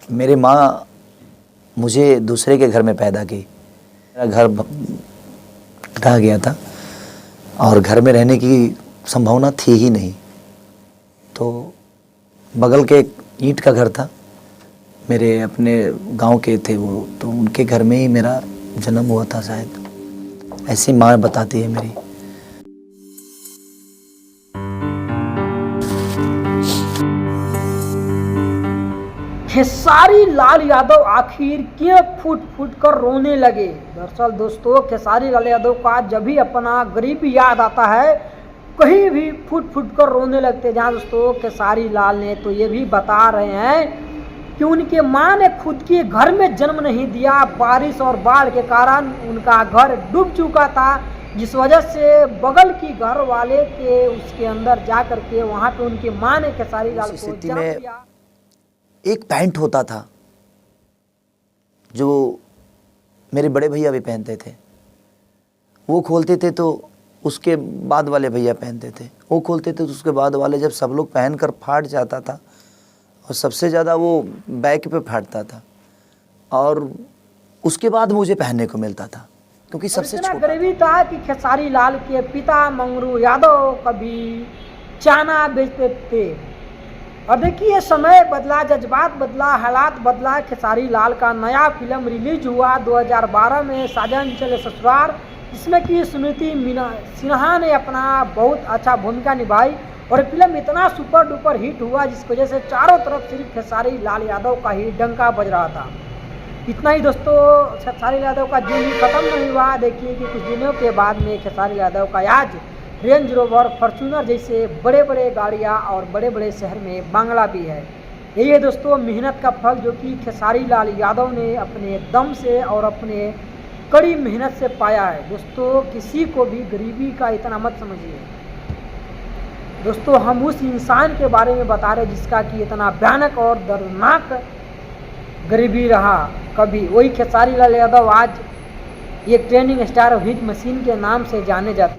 मेरी माँ मुझे दूसरे के घर में पैदा की। मेरा घर ढह गया था और घर में रहने की संभावना थी ही नहीं, तो बगल के एक ईंट का घर था, मेरे अपने गांव के थे वो, तो उनके घर में ही मेरा जन्म हुआ था शायद, ऐसी माँ बताती है मेरी। खेसारी लाल यादव आखिर क्यों फूट फूट कर रोने लगे। दरअसल दोस्तों, खेसारी लाल यादव का जब भी अपना गरीबी याद आता है कहीं भी फूट फूट कर रोने लगते। जहां दोस्तों खेसारी लाल ने तो ये भी बता रहे हैं कि उनके मां ने खुद के घर में जन्म नहीं दिया, बारिश और बाढ़ के कारण उनका घर डूब चुका था, जिस वजह से बगल की घर वाले के उसके अंदर जा करके वहां पे उनकी मां ने खेसारी लाल को जन्म दिया। एक पैंट होता था जो मेरे बड़े भैया भी पहनते थे, वो खोलते थे तो उसके बाद वाले भैया पहनते थे, वो खोलते थे तो उसके बाद वाले, जब सब लोग पहनकर फाट जाता था और सबसे ज़्यादा वो बैक पे फाटता था और उसके बाद मुझे पहनने को मिलता था, क्योंकि सबसे छोटा गरीबी था कि खेसारी लाल के पिता मंगरू यादव कभी चाना बेचते थे। और देखिए समय बदला, जज्बात बदला, हालात बदला। खेसारी लाल का नया फिल्म रिलीज हुआ 2012 में, साजन चले ससुराल, जिसमें कि स्मृति सिन्हा ने अपना बहुत अच्छा भूमिका निभाई और फिल्म इतना सुपर डुपर हिट हुआ जिसकी वजह से चारों तरफ सिर्फ खेसारी लाल यादव का ही डंका बज रहा था। इतना ही दोस्तों, खेसारी यादव का जीवन खत्म नहीं हुआ। देखिए कि कुछ दिनों के बाद में खेसारी यादव का आज रेंज रोवर, फॉर्च्यूनर जैसे बड़े बड़े गाड़ियाँ और बड़े बड़े शहर में बांग्ला भी है। यही है दोस्तों मेहनत का फल, जो कि खेसारी लाल यादव ने अपने दम से और अपने कड़ी मेहनत से पाया है। दोस्तों किसी को भी गरीबी का इतना मत समझिए। दोस्तों हम उस इंसान के बारे में बता रहे जिसका कि इतना भयानक और दर्दनाक गरीबी रहा कभी। वही खेसारी लाल यादव आज एक ट्रेंडिंग स्टार हिट मशीन के नाम से जाने जाते।